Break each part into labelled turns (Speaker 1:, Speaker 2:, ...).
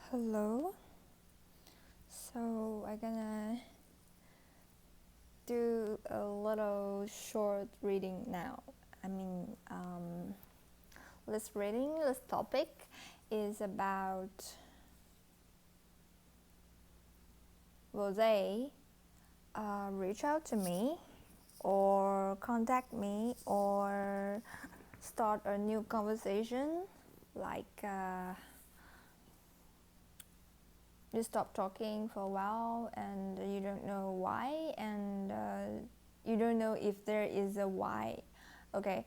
Speaker 1: Hello. So I'm gonna do a little short reading now. This topic is about will they reach out to me or contact me or start a new conversation, like you stop talking for a while and you don't know why, and you don't know if there is a why. Okay,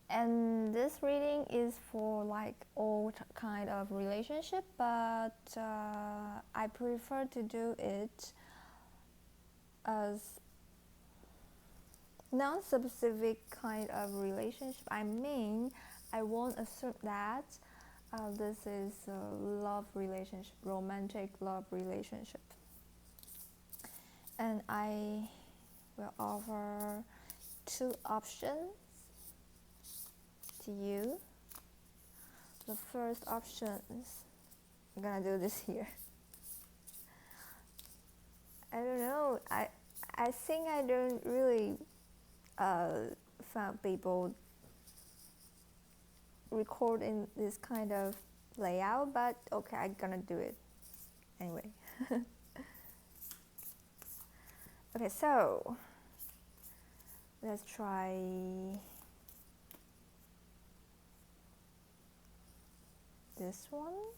Speaker 1: and this reading is for like all kind of relationship, but I prefer to do it as non-specific kind of relationship. I won't assume that this is a love relationship, romantic love relationship. And I will offer two options to you. The first option is, I'm gonna do this here. I don't know. I think I don't really found people record in this kind of layout, but okay, I'm gonna do it anyway. Okay, so let's try this one.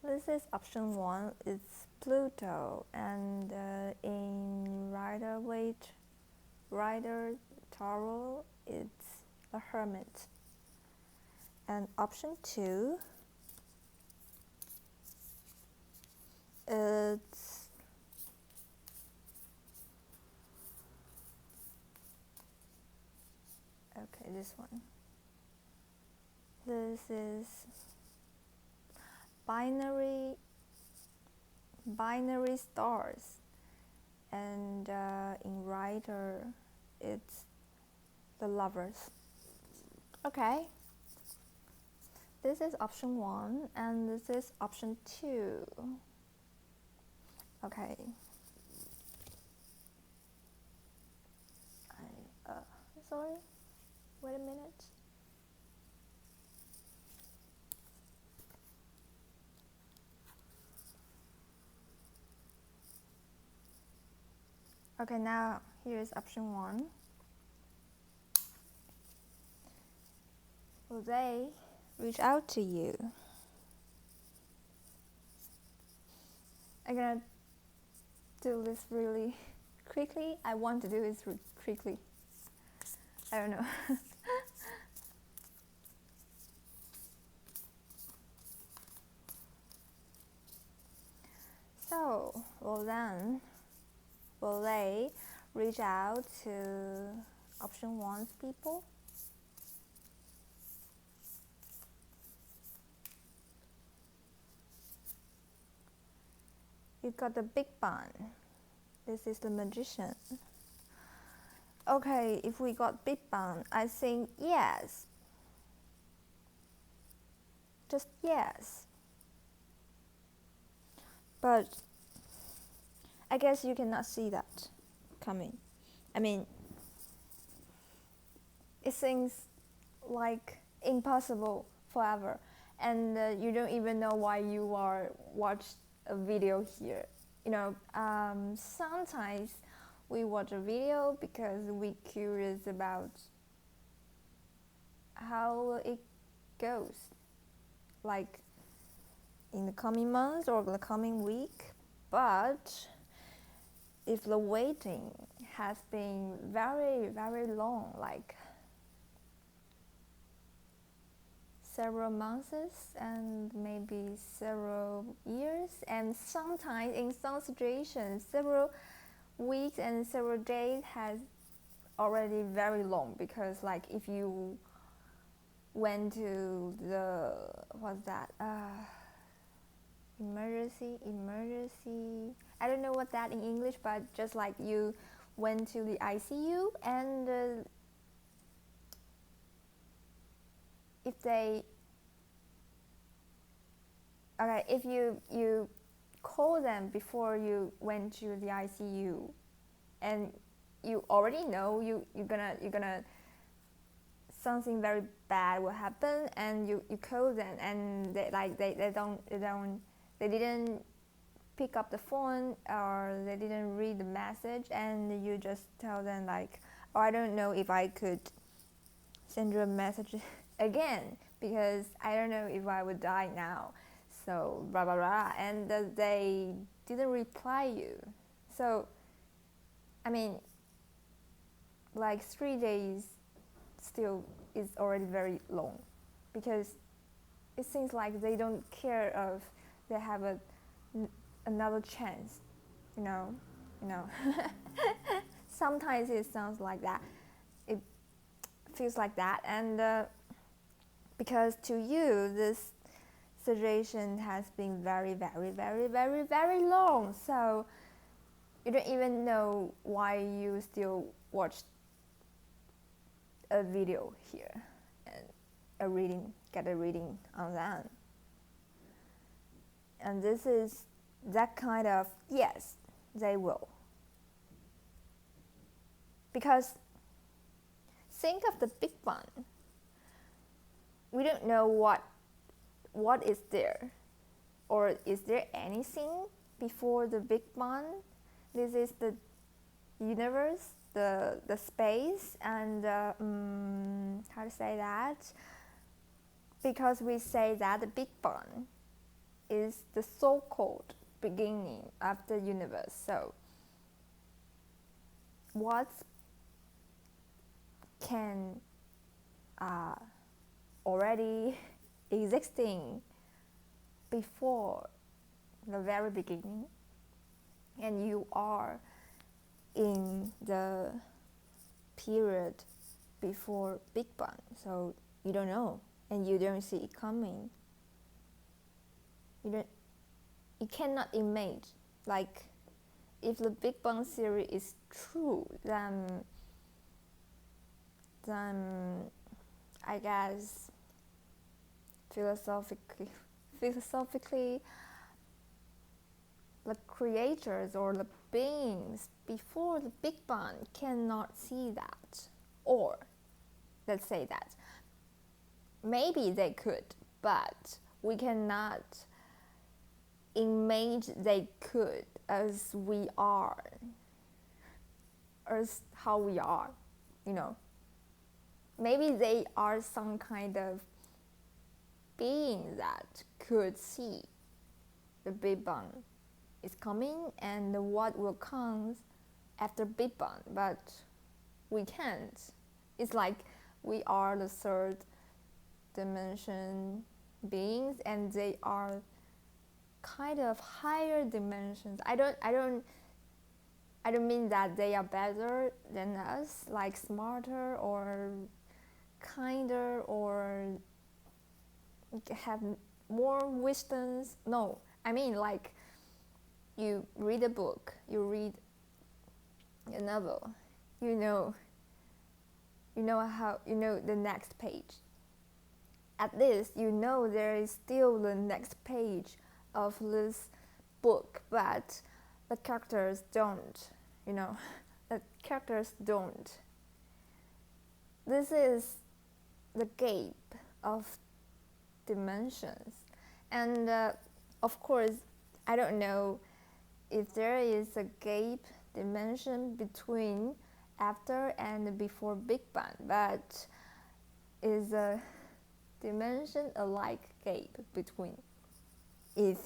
Speaker 1: This is option 1. It's Pluto, and in Rider Tarot, it's a Hermit. And option 2, it's okay, this one. This is binary stars, and in Rider, it's the Lovers. Okay, this is option 1, and this is option 2. Okay. Sorry, wait a minute. Okay, now here's option 1. Will they reach out to you? I'm gonna do this really quickly. I want to do this quickly. I don't know. So, will they reach out to option 1's people? You got the big bun. This is the Magician. Okay, if we got big bun, I think yes. Just yes. But I guess you cannot see that coming. I mean, it seems like impossible forever, and you don't even know why you are watched a video here. Sometimes we watch a video because we're curious about how it goes, like in the coming months or the coming week. But if the waiting has been very, very long, like several months and maybe several years, and sometimes in some situations several weeks and several days has already very long, because like if you went to the emergency, I don't know what that in English, but just like you went to the ICU, and if they okay, if you call them before you went to the ICU, and you already know you're gonna something very bad will happen, and you call them, and they didn't pick up the phone, or they didn't read the message, and you just tell them like, oh, I don't know if I could send you a message again, because I don't know if I would die now, so blah blah blah, and they didn't reply you. So I mean, like 3 days still is already very long, because it seems like they don't care of they have another chance, you know. Sometimes it sounds like that, it feels like that, and because to you this situation has been very very very very very long, so you don't even know why you still watch a video here and get a reading on that. And this is that kind of, yes, they will. Because think of the Big Bang. We don't know what is there, or is there anything before the Big Bang. This is the universe, the space, and how to say that, because we say that the Big Bang is the so-called beginning of the universe. So what can already existing before the very beginning, and you are in the period before Big Bang, so you don't know, and you don't see it coming. You cannot imagine, like, if the Big Bang theory is true, then I guess philosophically the creators or the beings before the Big Bang cannot see that. Or let's say that maybe they could, but we cannot imagine they could as we are, as how we are, you know. Maybe they are some kind of being that could see the Big Bang is coming and what will come after Big Bang, but we can't. It's like we are the third dimension beings, and they are kind of higher dimensions. I don't mean that they are better than us, like smarter or kinder or have more wisdoms. No, I mean, like, you read a book, you read a novel, you know the next page. At least you know there is still the next page of this book, but the characters don't, the characters don't. This is the gap of dimensions, and of course I don't know if there is a gap dimension between after and before Big Bang, but is a dimension alike gap between, if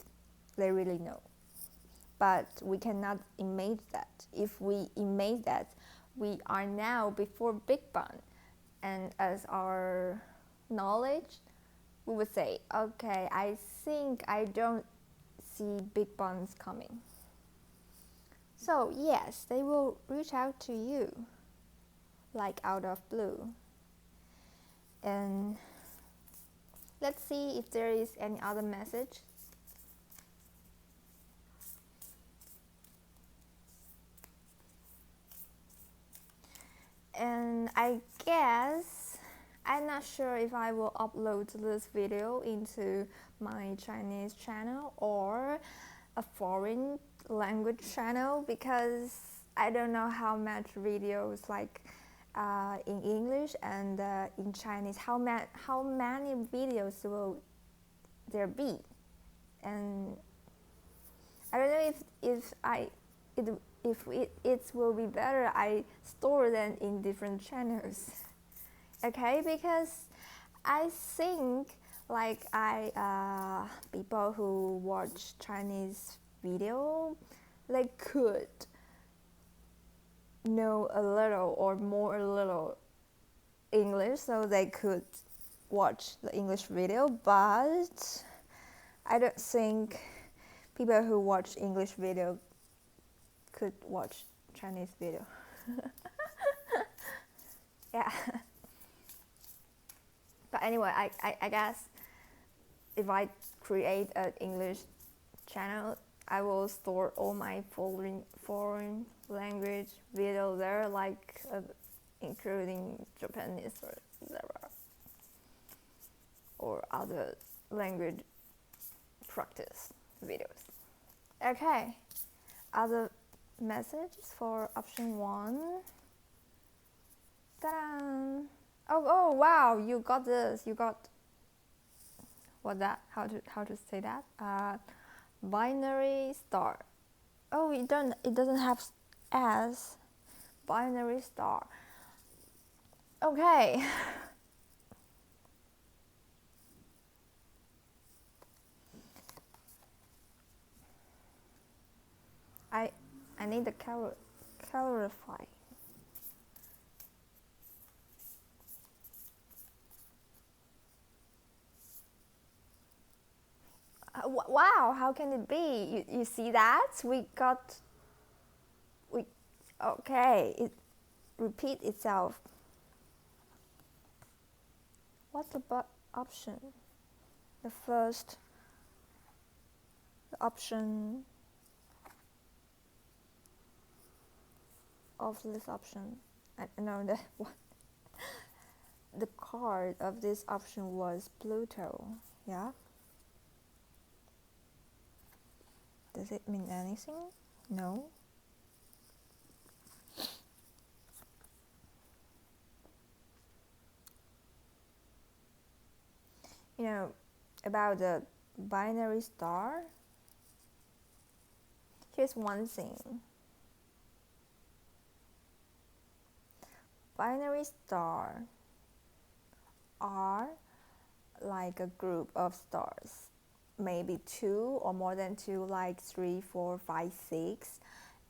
Speaker 1: they really know. But we cannot imagine that. If we imagine that we are now before Big Bang, and as our knowledge, we would say, okay, I think I don't see Big Bangs coming. So yes, they will reach out to you, like out of blue. And let's see if there is any other message. And I I'm not sure if I will upload this video into my Chinese channel or a foreign language channel, because I don't know how much videos like in English and in Chinese, how many videos will there be, and I don't know if it will be better I store them in different channels. Okay, because I think like people who watch Chinese video, they could know a little or more a little English, so they could watch the English video, but I don't think people who watch English video could watch Chinese video. Yeah. But anyway, I guess if I create an English channel, I will store all my foreign language video there, like including Japanese or whatever, or other language practice videos. Okay, other messages for option 1. Ta-da! Oh wow, you got this. You got what that? How to say that? Binary star. Oh, it doesn't have S. Binary star. Okay. I need to clarify. Wow, how can it be? You see that? Okay, it repeat itself. What's the option? The first option of this option. I know that one. The card of this option was Pluto. Yeah. Does it mean anything? No. You know, about the binary star, here's one thing. Binary star are like a group of stars, maybe 2 or more than 2, like 3, 4, 5, 6,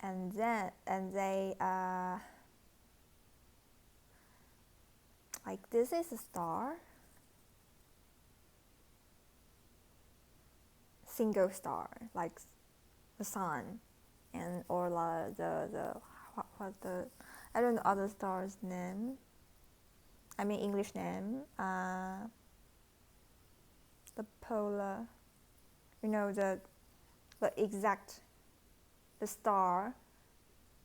Speaker 1: and they like this is a star, single star, like the sun, and or the what the I don't know other star's name. I mean English name. The polar, you know, the exact, the star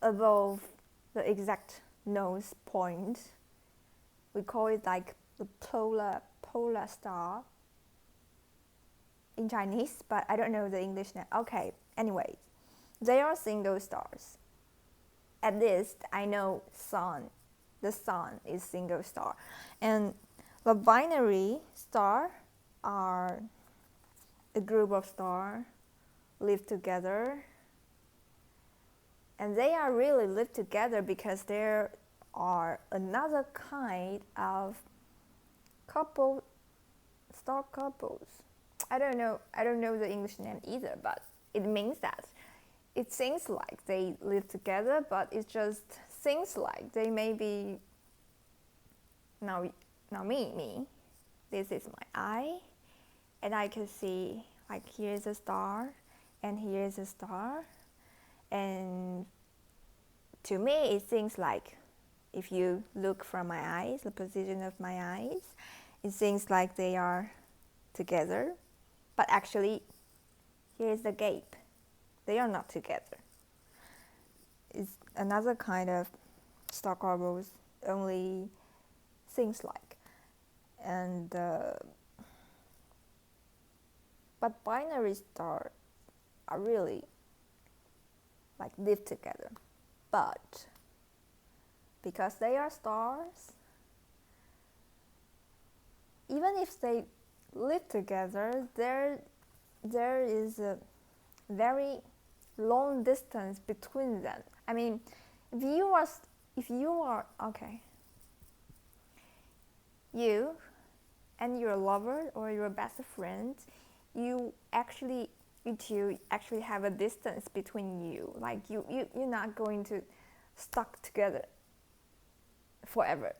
Speaker 1: above the exact nose point. We call it like the polar star in Chinese, but I don't know the English name. Okay, anyway, they are single stars. At least I know the sun is single star. And the binary star are a group of stars live together. And they are really live together because there are another kind of star couples. I don't know the English name either, but it means that it seems like they live together, but it just seems like they may be now me. This is my eye, and I can see like here's a star and here's a star, and to me it seems like if you look from my eyes, the position of my eyes, it seems like they are together, but actually here's the gap. They are not together. It's another kind of star couples, only things like. and but binary stars are really like live together, but because they are stars, even if they live together, there is a very long distance between them. I mean, if you are okay, you and your lover or your best friend, you two actually have a distance between you. Like you're not going to stuck together forever.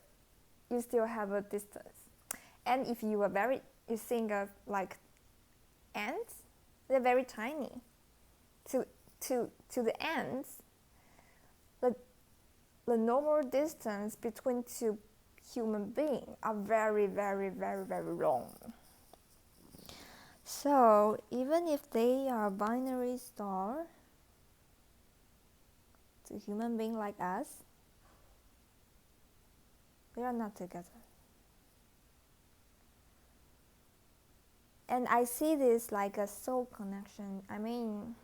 Speaker 1: You still have a distance. And if you think of like ants, they're very tiny. To the ants, the normal distance between two human beings are very, very, very, very long. So even if they are binary star to human being like us, they are not together. And I see this like a soul connection. I mean,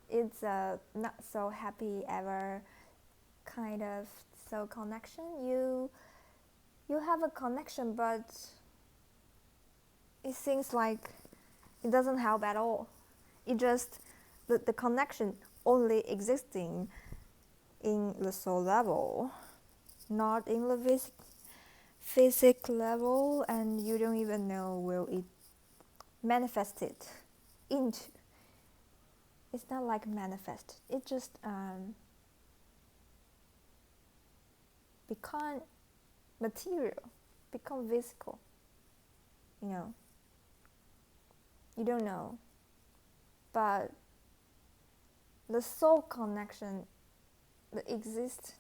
Speaker 1: it's a not so happy ever kind of soul connection. You have a connection, but it seems like it doesn't help at all. It just the connection only existing in the soul level, not in the physical level, and you don't even know where it manifested into. It's not like manifest. It just become material, become physical. You know. You don't know. But the soul connection that exists,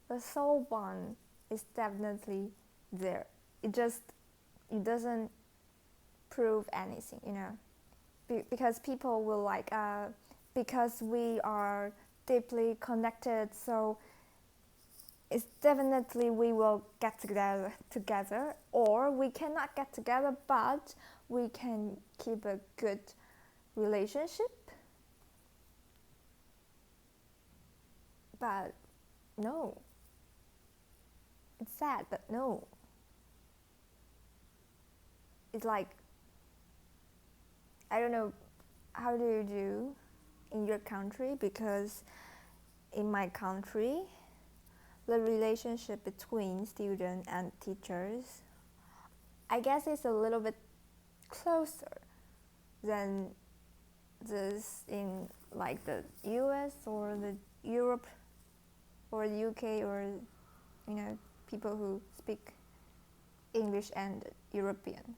Speaker 1: the soul bond is definitely there. It doesn't prove anything, you know. Because people will like, because we are deeply connected, so it's definitely we will get together, or we cannot get together, but we can keep a good relationship. But no, it's sad, but no. It's like, I don't know, how do you do in your country? Because in my country, the relationship between students and teachers, I guess it's a little bit closer than this in like the US or the Europe or the UK, or you know, people who speak English and European.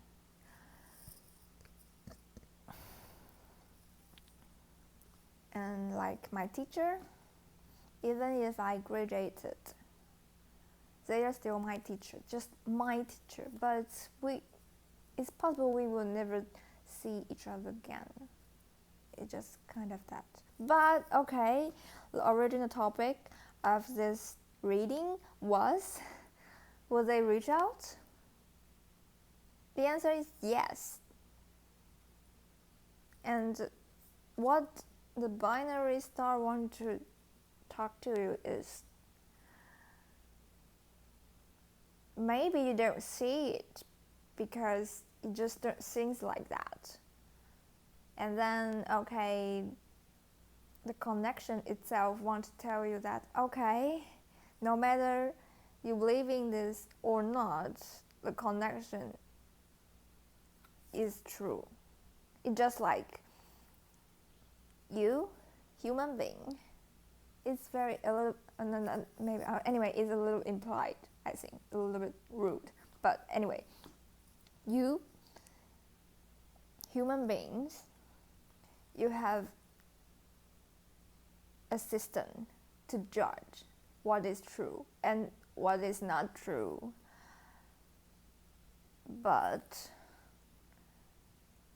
Speaker 1: And like my teacher, even if I graduated, they are still my teacher, just my teacher. But it's possible we will never see each other again. It's just kind of that. But okay, the original topic of this reading was, will they reach out? The answer is yes. And what the binary star wants to talk to you is, maybe you don't see it because you just don't think like that. And then, okay, the connection itself wants to tell you that, okay, no matter you believe in this or not, the connection is true. It's just like you, human being, it's very a little maybe anyway, it's a little implied, I think, a little bit rude. But anyway, you human beings, you have a system to judge what is true and what is not true. But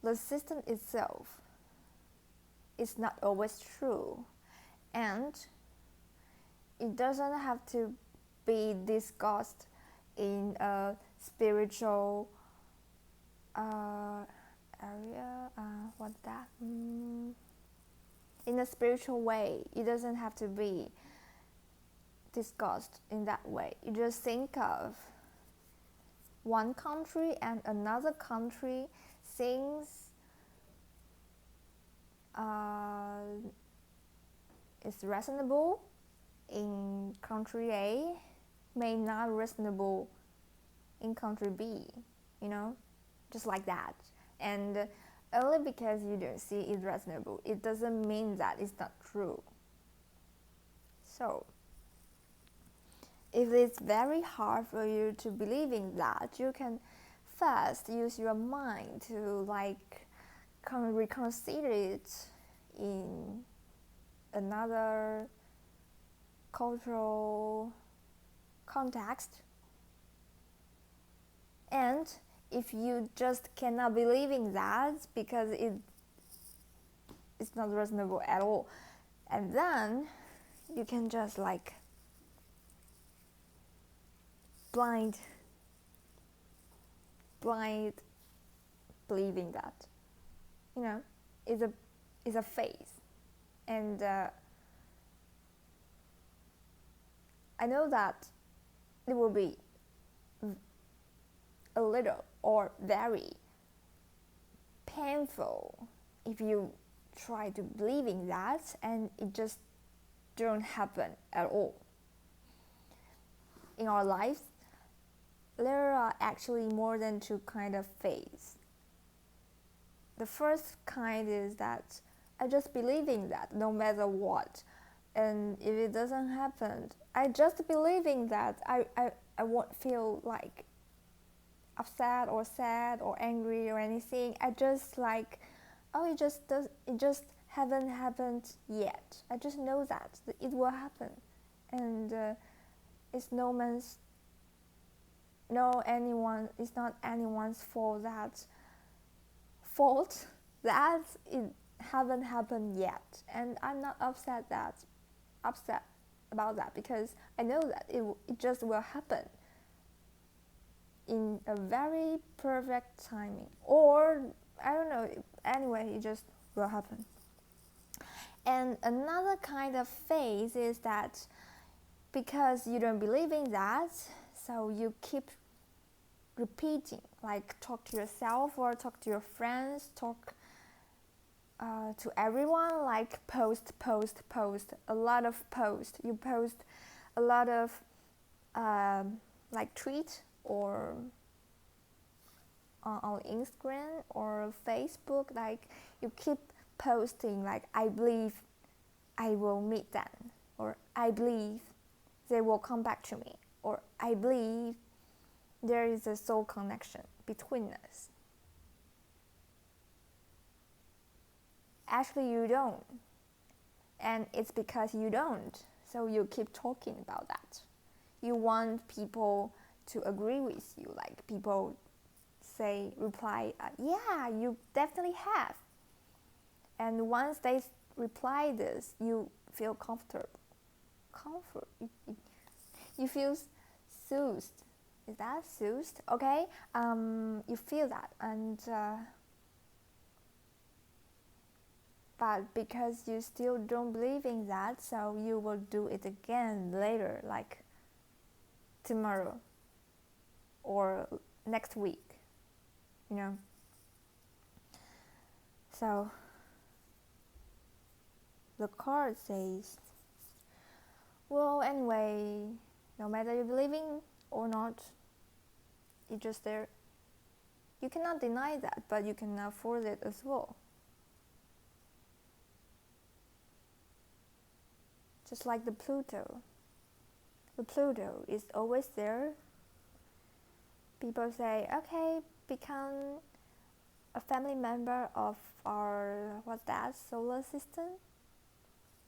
Speaker 1: the system itself is not always true, and it doesn't have to be discussed in a spiritual area. What's that? In a spiritual way, it doesn't have to be discussed in that way. You just think of one country and another country, things is reasonable in country A may not reasonable in country B, just like that. And only because you don't see it reasonable, it doesn't mean that it's not true. So, if it's very hard for you to believe in that, you can first use your mind to reconsider it in another cultural context. And if you just cannot believe in that because it's not reasonable at all, and then you can just blind believing that, is a phase. And I know that it will be a little or very painful if you try to believe in that and it just don't happen at all. In our lives, there are actually more than two kinds of phases. The first kind is that I just believe in that no matter what, and if it doesn't happen, I just believe in that. I won't feel upset or sad or angry or anything. I just it just haven't happened yet. I just know that it will happen, and it's it's not anyone's fault that it haven't happened yet. And I'm not upset about that because I know that it just will happen in a very perfect timing, or I don't know, anyway, it just will happen. And another kind of phase is that because you don't believe in that, so you keep repeating, talk to yourself or talk to your friends, talk to everyone, post, a lot of posts. You post a lot of tweet or on Instagram or Facebook, you keep posting I believe I will meet them, or I believe they will come back to me, or I believe there is a soul connection between us. Actually, you don't. And it's because you don't, so you keep talking about that. You want people to agree with you, people reply, yeah, you definitely have. And once they reply this, you feel you feel soothed. Is that soothed? Okay, you feel that, and but because you still don't believe in that, so you will do it again later, tomorrow or next week, So the card says, well, anyway, no matter you believing or not, it's just there. You cannot deny that, but you cannot force it as well. Just like the Pluto. The Pluto is always there. People say, okay, become a family member of our, solar system.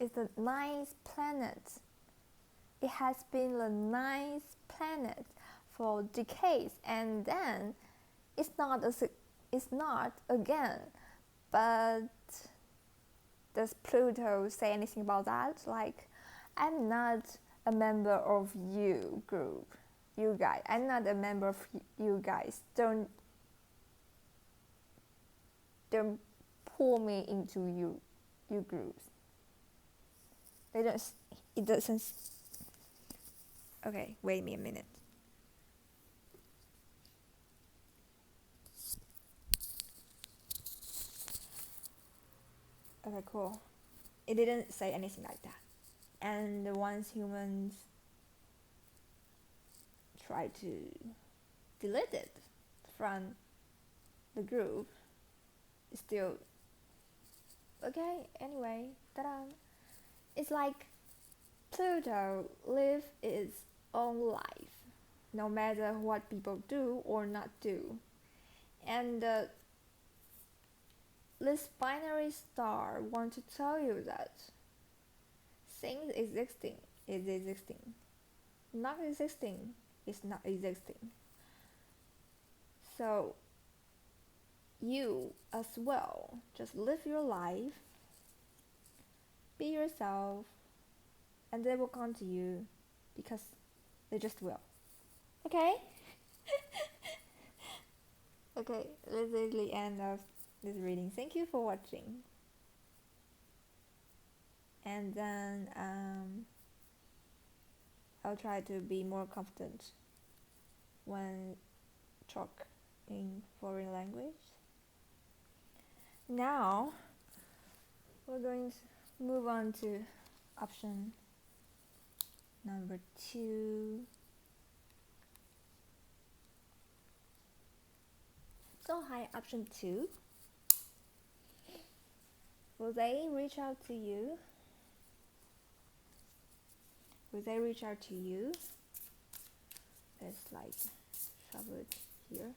Speaker 1: It's a nice planet. It has been a nice planet for decades, and then it's not again. But does Pluto say anything about that? I'm not a member of you group. you guys. I'm not a member of you guys. Don't pull me into you groups. They don't. It doesn't. Okay, wait me a minute. Okay, cool. It didn't say anything like that. And once humans try to delete it from the group, it's still okay. Anyway, ta-da! It's like Pluto live its own life, no matter what people do or not do. And this binary star wants to tell you that things existing is existing, not existing is not existing. So you as well, just live your life, be yourself, and they will come to you because they just will. Okay? Okay, this is the end of this reading. Thank you for watching. And then I'll try to be more confident when talk in foreign language. Now we're going to move on to option number 2. So hi, option 2. Will they reach out to you? Will they reach out to you? Let's like shove it here.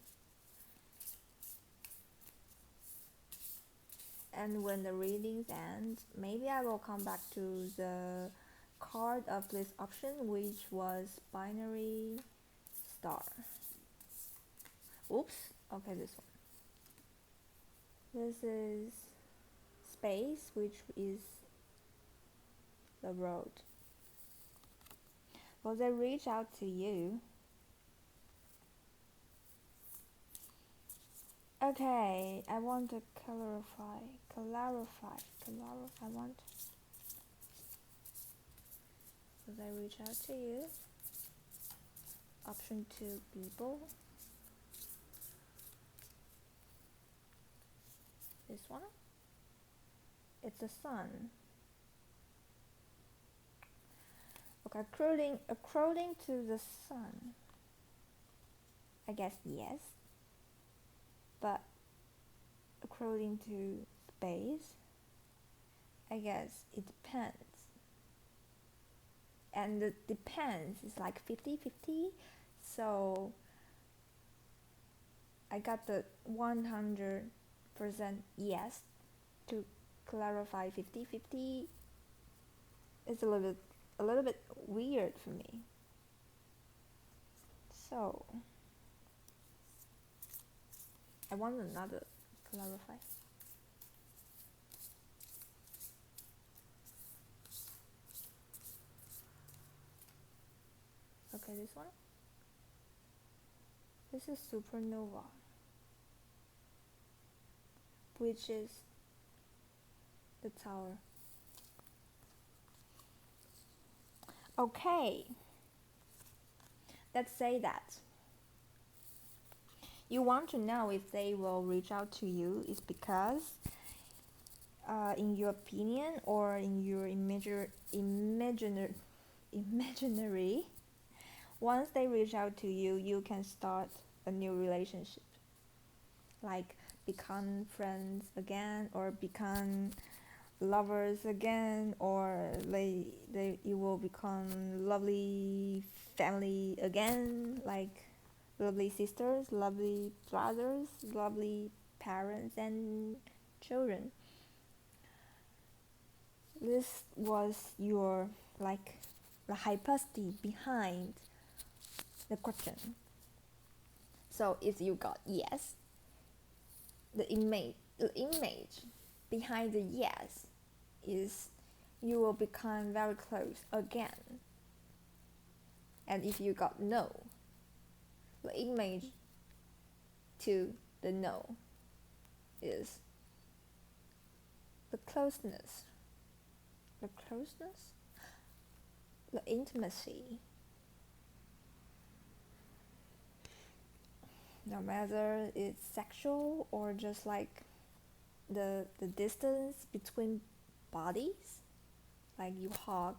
Speaker 1: And when the readings end, maybe I will come back to the card of this option, which was binary star. Oops, okay, this one. This is space, which is the road. Will they reach out to you? Okay, I want to clarify. I want. Will they reach out to you? Option 2, people. This one? It's the sun. Okay, according to the sun, I guess yes. But according to space, I guess it depends. And the depends is like 50-50. So I got the 100% yes to clarify 50-50. It's a little bit weird for me. So I want another clarify. Okay, this one. This is supernova, which is the tower. Okay, let's say that you want to know if they will reach out to you is because in your opinion or in your imaginary, once they reach out to you, you can start a new relationship, like become friends again or become lovers again, or you will become lovely family again, like lovely sisters, lovely brothers, lovely parents and children. This was your like the hypothesis behind the question. So if you got yes, the image behind the yes is you will become very close again. And if you got no, The image to the no is the closeness, the intimacy. No matter it's sexual or just like the distance between bodies, like you hug,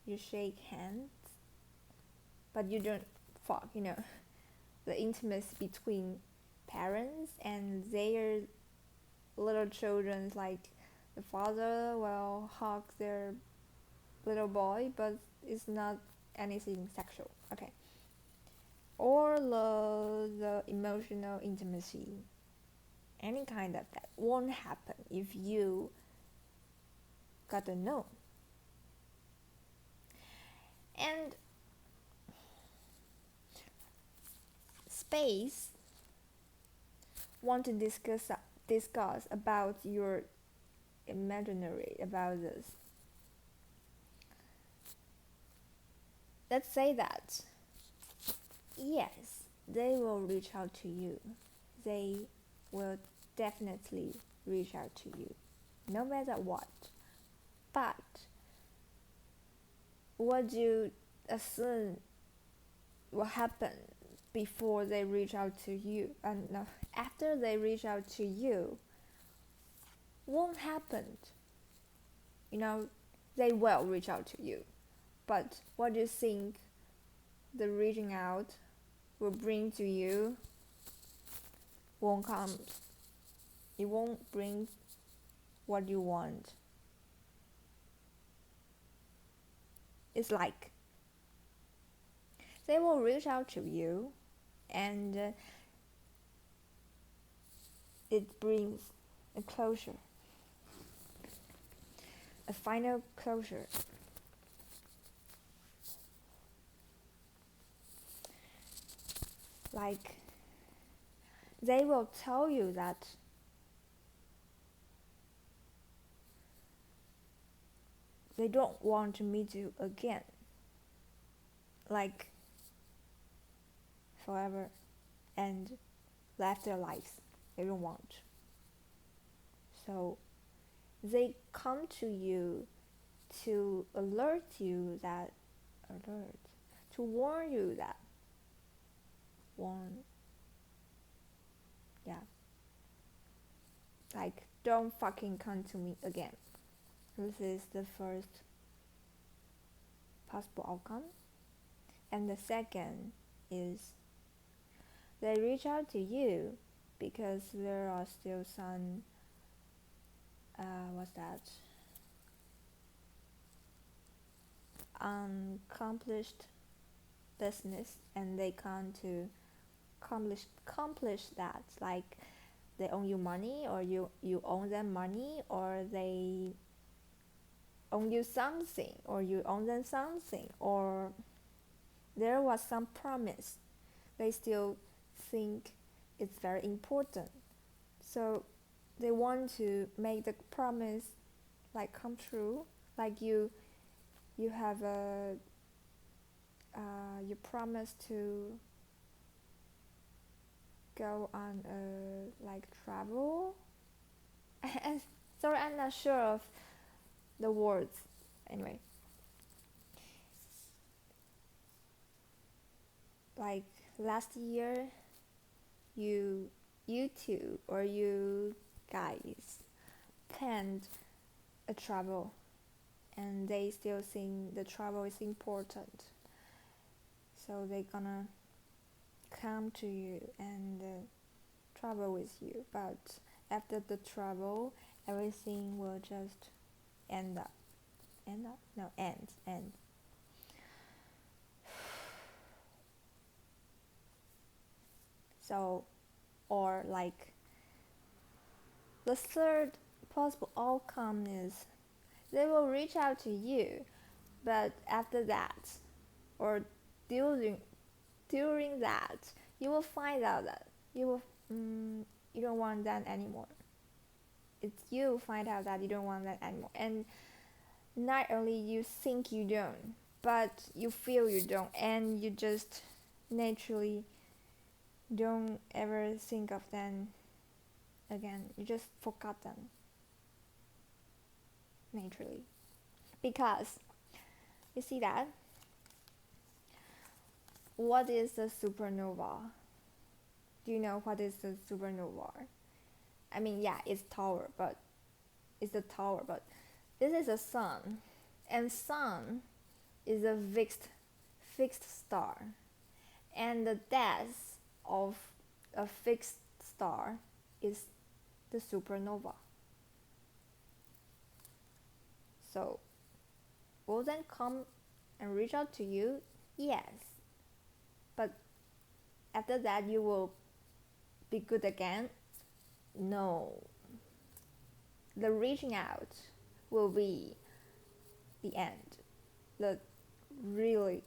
Speaker 1: you shake hands, but you don't fuck, the intimacy between parents and their little children, like the father will hug their little boy, but it's not anything sexual, okay? Or the emotional intimacy, any kind of that won't happen if you got to know. And space want to discuss about your imaginary about this. Let's say that yes, they will reach out to you. They will definitely reach out to you, no matter what. But what do you assume will happen before they reach out to you? No, after they reach out to you, won't happen. They will reach out to you. But what do you think the reaching out will bring to you? Won't come. It won't bring what you want. It's like they will reach out to you, and it brings a closure, a final closure. Like they will tell you that they don't want to meet you again, like forever, and left their lives. They don't want. So they come to you to to warn you that like don't fucking come to me again. This is the first possible outcome. And the second is they reach out to you because there are still some unaccomplished business, and they come to accomplish that, like they owe you money, or you owe them money, or they owe you something, or you owe them something, or there was some promise. They still think it's very important, so they want to make the promise like come true. Like you have you promise to go on like travel. Sorry, I'm not sure of the words. Anyway, like last year, you two or you guys planned a travel, and they still think the travel is important, so they gonna come to you and travel with you. But after the travel, everything will just end. So, or like the third possible outcome is they will reach out to you, but after that, or during that, you will find out that you don't want that anymore. It's you find out that you don't want that anymore, and not only you think you don't, but you feel you don't, and you just naturally don't ever think of them again. You just forgot them naturally. Because you see that what is a supernova? Do you know what is a supernova? I mean, yeah, it's a tower, but this is a sun, and sun is a fixed star, and the death of a fixed star is the supernova. So, will then come and reach out to you? Yes. But after that, you will be good again? No. The reaching out will be the end. The real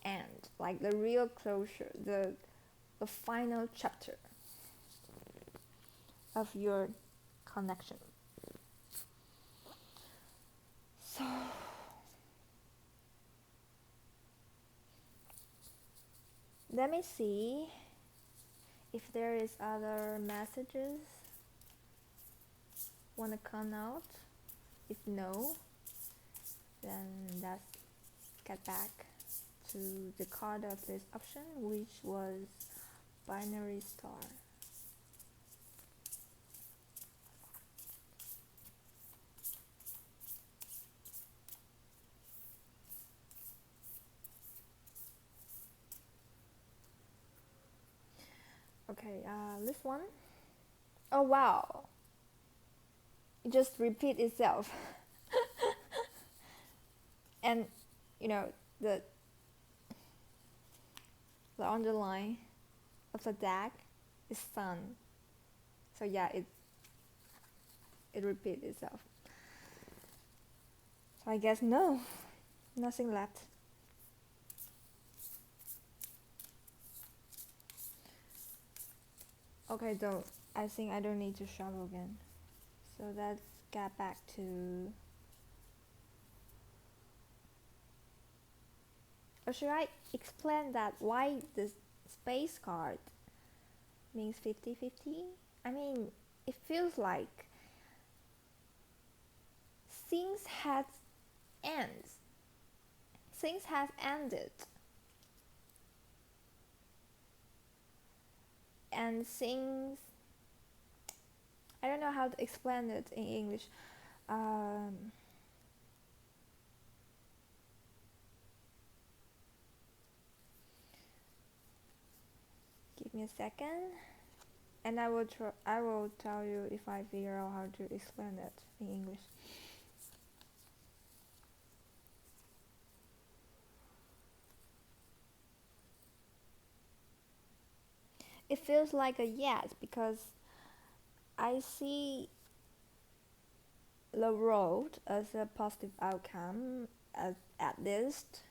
Speaker 1: end, like the real closure, the final chapter of your connection. So let me see if there is other messages want to come out. If no, then let's get back to the card of this option, which was binary star. Okay, this one. Oh wow, it just repeat itself. And you know, the underline of the deck is sun. So yeah, it repeats itself. So I guess no, nothing left. Okay, though, I think I don't need to shuffle again. So let's get back to... Or should I explain that why the space card means 50-50? I mean, it feels like things have ends. Things have ended. And things... I don't know how to explain it in English. Give me a second, and I will tell you if I figure out how to explain it in English. It feels like a yes because I see the road as a positive outcome, at least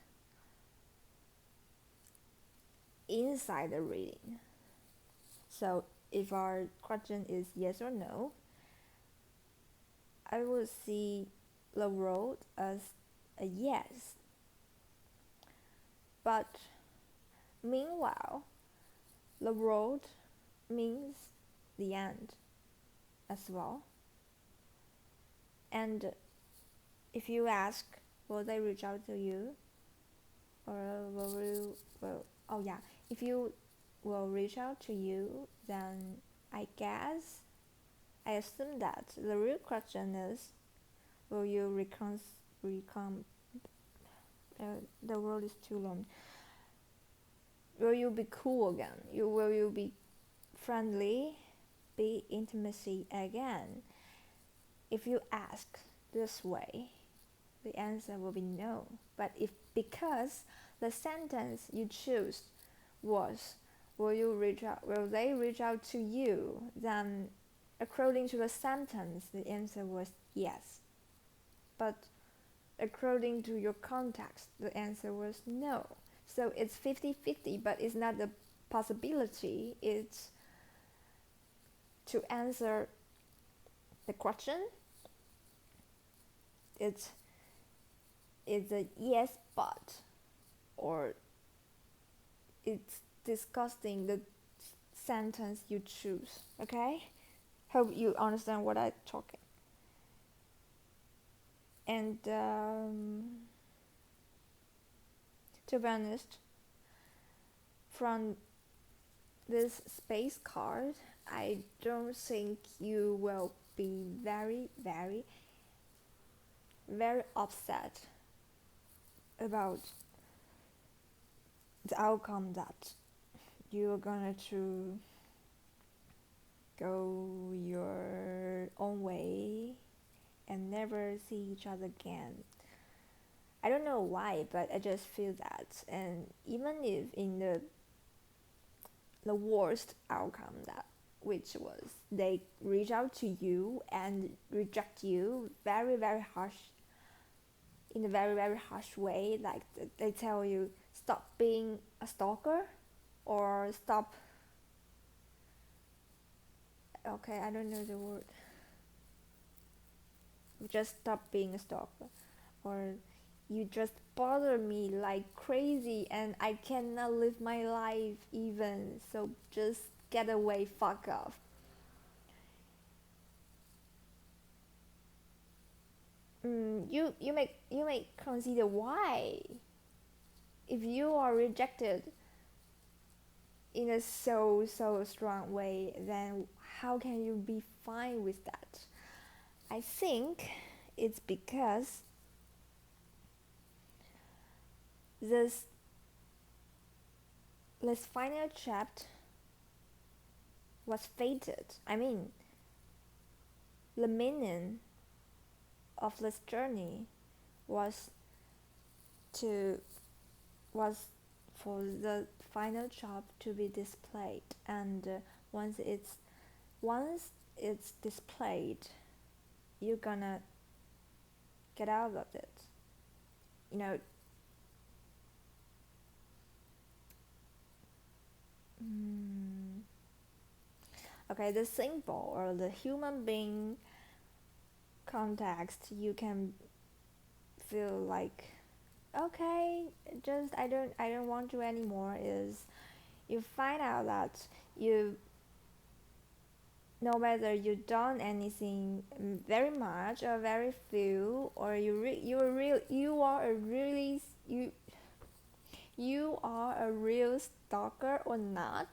Speaker 1: inside the reading. So if our question is yes or no, I will see the road as a yes. But meanwhile, the road means the end as well. And if you ask, will they reach out to you? Or if you will reach out to you, then I assume that the real question is, will you the world is too long. Will you be cool again? Will you be friendly, be intimacy again? If you ask this way, the answer will be no. But if because the sentence you choose was, will they reach out to you, then according to the sentence, the answer was yes. But according to your context, the answer was no. So it's 50-50, but it's not a possibility. It's to answer the question. It's a yes but, or it's disgusting the sentence you choose. Okay, hope you understand what I'm talking. And to be honest, from this space card, I don't think you will be very, very, very upset about the outcome that you're gonna to go your own way and never see each other again. I don't know why, but I just feel that. And even if in the worst outcome, that which was they reach out to you and reject you very, very harsh, in a very, very harsh way, like they tell you stop being a stalker, or stop, okay, I don't know the word, just stop being a stalker, or you just bother me like crazy and I cannot live my life even, so just get away, fuck off. You may consider why, if you are rejected in a so strong way, then how can you be fine with that? I think it's because this final chapter was fated. I mean, the meaning of this journey was for the final chapter to be displayed, and once it's displayed, you're gonna get out of it. You know, okay, the symbol or the human being context, you can feel like, okay, just I don't want you anymore, is you find out that you, no matter you done anything very much or very few, or you are a real stalker or not,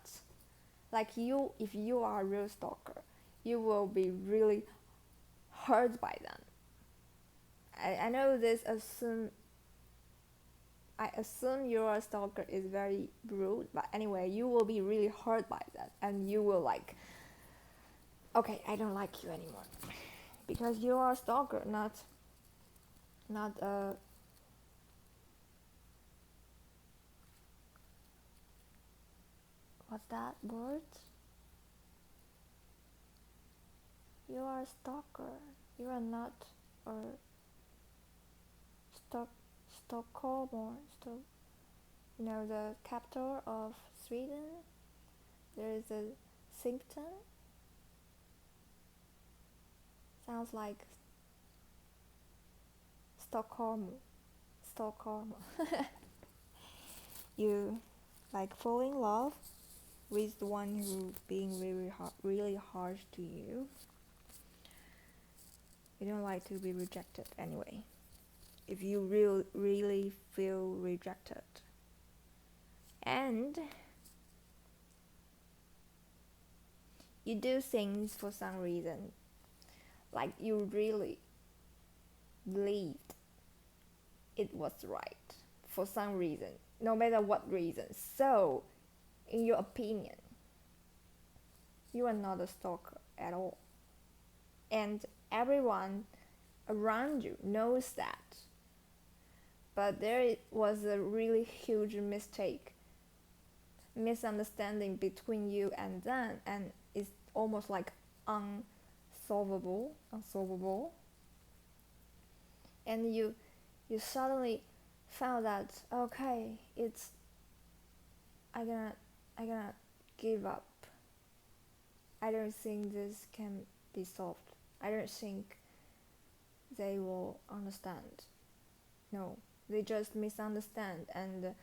Speaker 1: like if you are a real stalker, you will be really hurt by them. I know this I assume your stalker is very rude, but anyway, you will be really hurt by that, and you will like, okay, I don't like you anymore, because you are a stalker, not a, what's that word? You are a stalker. You are not a Stockholm, or you know, the capital of Sweden. There is a symptom. Sounds like Stockholm. You like fall in love with the one who being really harsh to you. You don't like to be rejected anyway. If you really feel rejected, and you do things for some reason, like you really believed it was right for some reason, no matter what reason. So, in your opinion, you are not a stalker at all. And everyone around you knows that. But there was a really huge misunderstanding between you and them, and it's almost like unsolvable. And you suddenly found that, okay, I gonna give up. I don't think this can be solved. I don't think they will understand. No, they just misunderstand, and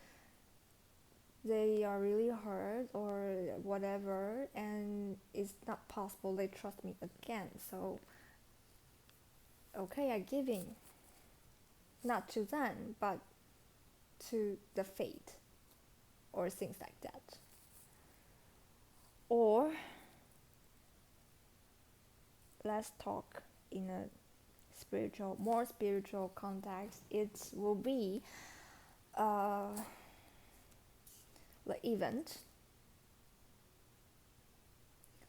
Speaker 1: they are really hurt or whatever, and it's not possible they trust me again. So okay, I give in, not to them but to the fate or things like that. Or let's talk in a more spiritual context. It will be the event,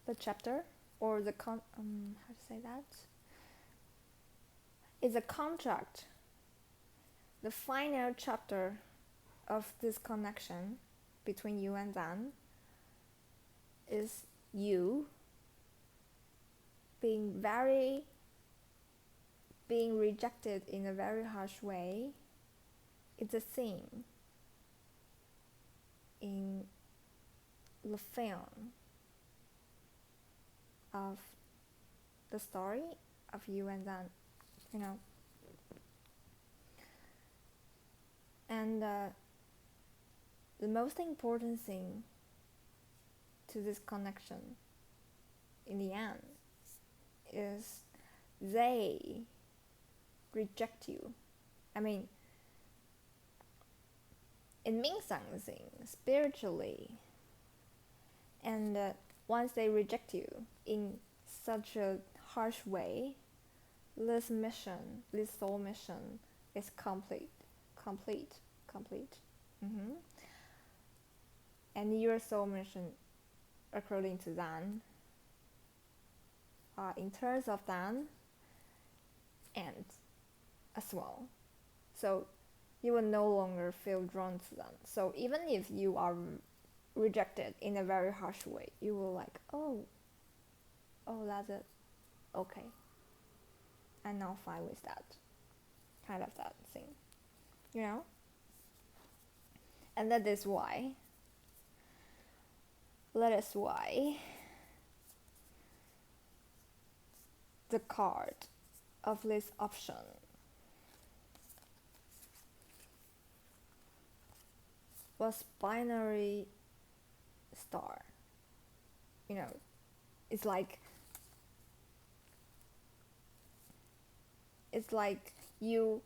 Speaker 1: the chapter, or the how to say that? It's a contract. The final chapter of this connection between you and them is you being rejected in a very harsh way. It's a theme in the film of the story of you and them, you know. And the most important thing to this connection in the end is they reject you. I mean, it means something spiritually, and once they reject you in such a harsh way, this soul mission is complete. Mm-hmm. And your soul mission, according to them, in terms of them, ends as well. So you will no longer feel drawn to them. So even if you are rejected in a very harsh way, you will like, oh, that's it. Okay, I'm now fine with that. Kind of that thing, you know? And that is why the card of this option was binary star. You know, it's like you